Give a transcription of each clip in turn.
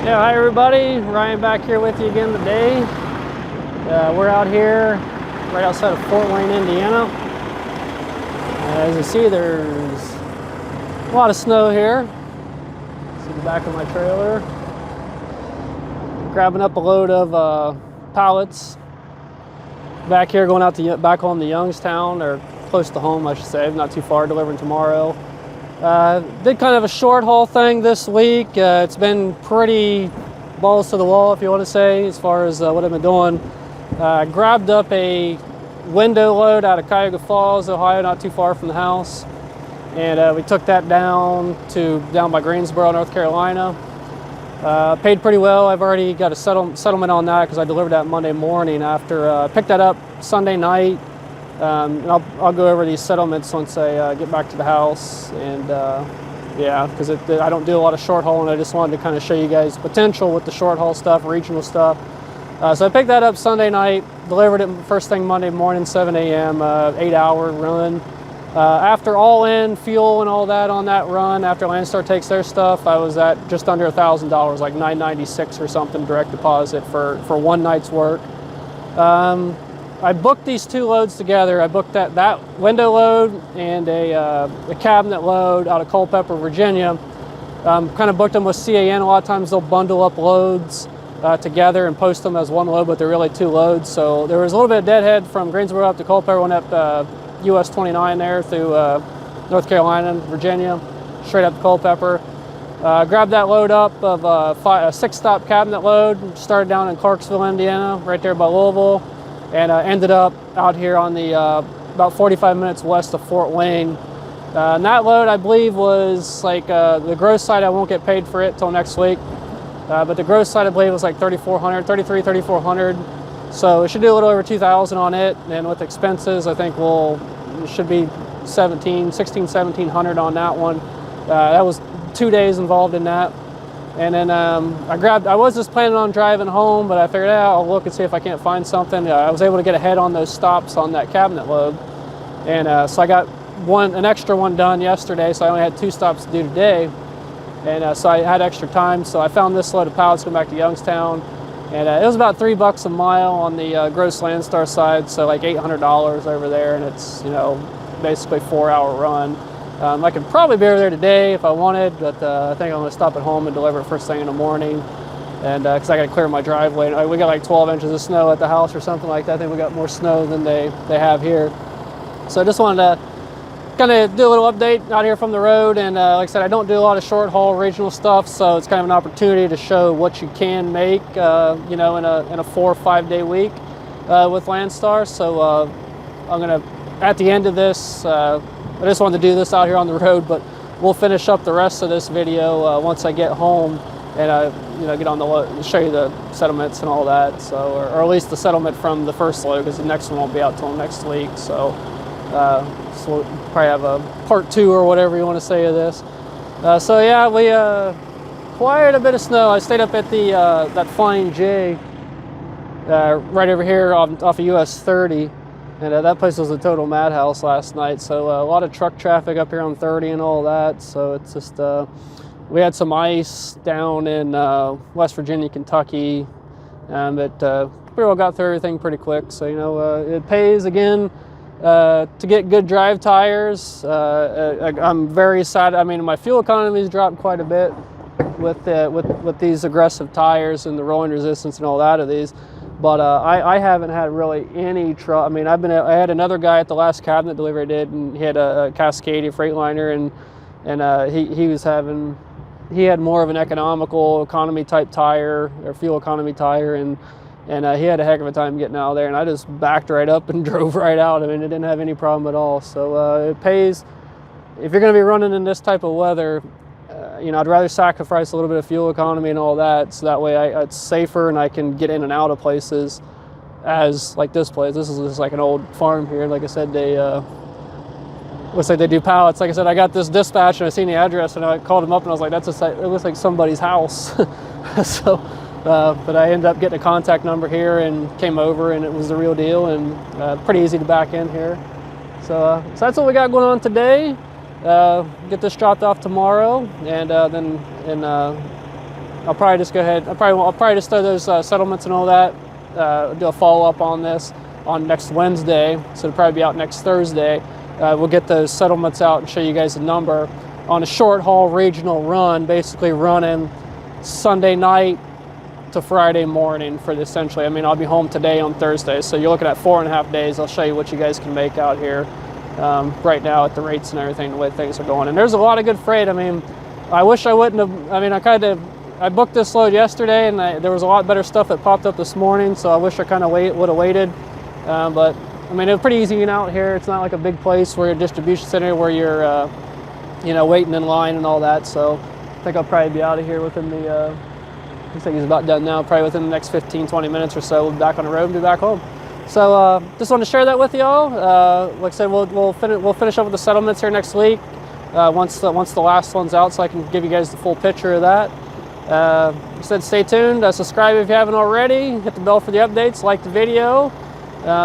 Yeah, hi everybody. Ryan back here with you again today. We're out here right outside of Fort Wayne, Indiana. As you see, there's a lot of snow here. See the back of my trailer. Grabbing up a load of pallets. Back here going out to back home to Youngstown, or close to home I should say, not too far, delivering tomorrow. Did kind of a short haul thing this week. It's been pretty balls to the wall, if you want to say, as far as what I've been doing. Grabbed up a window load out of Cuyahoga Falls, Ohio, not too far from the house, and we took that down by Greensboro, North Carolina. Paid pretty well. I've already got a settlement on that because I delivered that Monday morning after picked that up Sunday night. And I'll go over these settlements once I get back to the house, and yeah, because I don't do a lot of short haul, and I just wanted to kind of show you guys potential with the short haul stuff, regional stuff. So I picked that up Sunday night, delivered it first thing Monday morning, 7 a.m., 8-hour run. After all in fuel and all that on that run, after Landstar takes their stuff, I was at just under $1,000, like $996 or something, direct deposit for one night's work. I booked these two loads together. I booked that window load and a cabinet load out of Culpeper, Virginia. Kind of booked them with CAN. A lot of times they'll bundle up loads together and post them as one load, but they're really two loads. So there was a little bit of deadhead from Greensboro up to Culpeper, went up US 29 there through North Carolina and Virginia, straight up to Culpeper. Grabbed that load up of a 6-stop cabinet load, started down in Clarksville, Indiana, right there by Louisville, and ended up out here on the about 45 minutes west of Fort Wayne. And that load, I believe, was like the gross side. I won't get paid for it till next week, but the gross side, I believe, was like $3,400. So it should do a little over $2,000 on it, and with expenses, I think it should be $1,700 on that one. That was 2 days involved in that. And then I was just planning on driving home, but I figured I'll look and see if I can't find something. I was able to get ahead on those stops on that cabinet load. And so I got an extra one done yesterday, so I only had 2 stops to do today. And so I had extra time, so I found this load of pallets going back to Youngstown. And it was about $3 a mile on the gross Landstar side, so like $800 over there, and it's, basically a 4-hour run. I could probably be over there today if I wanted, but I think I'm going to stop at home and deliver it first thing in the morning. And because I got to clear my driveway. We got like 12 inches of snow at the house or something like that. I think we got more snow than they have here. So I just wanted to kind of do a little update out here from the road. And like I said, I don't do a lot of short haul regional stuff, so it's kind of an opportunity to show what you can make, in a 4 or 5 day week with Landstar. So I'm going to, at the end of this, I just wanted to do this out here on the road, but we'll finish up the rest of this video once I get home and get on the load, show you the settlements and all that. So, or at least the settlement from the first load, because the next one won't be out till next week. So, so we'll probably have a part 2 or whatever you want to say of this. So yeah, we acquired a bit of snow. I stayed up at the that Flying J right over here off of US 30. And that place was a total madhouse last night, so a lot of truck traffic up here on 30 and all that. So it's just, we had some ice down in West Virginia, Kentucky, but pretty well got through everything pretty quick. So, it pays, again, to get good drive tires. I'm very sad. I mean, my fuel economy's dropped quite a bit with these aggressive tires and the rolling resistance and all that of these. But I haven't had really any trouble. I mean, I had another guy at the last cabinet delivery I did, and he had a Cascadia Freightliner, and he had more of an economy type tire, or fuel economy tire, and he had a heck of a time getting out of there, and I just backed right up and drove right out. I mean, it didn't have any problem at all. So it pays, if you're going to be running in this type of weather. I'd rather sacrifice a little bit of fuel economy and all that, so that way it's safer and I can get in and out of places, as like this place. This is just like an old farm here. Like I said, looks like they do pallets. Like I said, I got this dispatch and I seen the address and I called them up and I was like, it looks like somebody's house. So, but I ended up getting a contact number here and came over, and it was the real deal, and pretty easy to back in here. So that's what we got going on today. Get this dropped off tomorrow, and then I'll probably just go ahead. I'll probably just throw those settlements and all that. Do a follow up on this on next Wednesday, so it'll probably be out next Thursday. We'll get those settlements out and show you guys the number on a short haul regional run, basically running Sunday night to Friday morning for this essentially. I mean, I'll be home today on Thursday, so you're looking at 4.5 days. I'll show you what you guys can make out here right now at the rates and everything, the way things are going. And there's a lot of good freight. I mean, I wish I wouldn't have. I mean, I booked this load yesterday, and there was a lot better stuff that popped up this morning, so I wish I kind of would have waited. But I mean, it was pretty easy getting out here. It's not like a big place where a distribution center where you're you know, waiting in line and all that. So I think I'll probably be out of here within the looks like he's about done now, probably within the next 15-20 minutes or so. We'll be back on the road and be back home. So just wanted to share that with y'all. Like I said, we'll finish up with the settlements here next week once the last one's out, so I can give you guys the full picture of that. I said stay tuned, subscribe if you haven't already, hit the bell for the updates, like the video,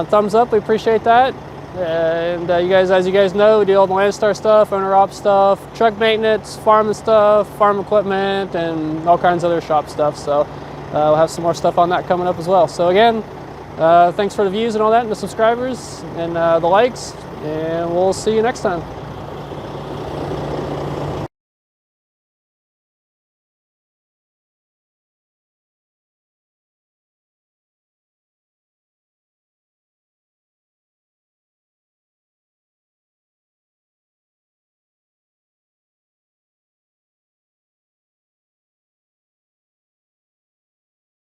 thumbs up, we appreciate that. And you guys, as you guys know, we do all the Landstar stuff, owner op stuff, truck maintenance, farming stuff, farm equipment, and all kinds of other shop stuff. So we'll have some more stuff on that coming up as well. So again, thanks for the views and all that, and the subscribers and the likes, and we'll see you next time.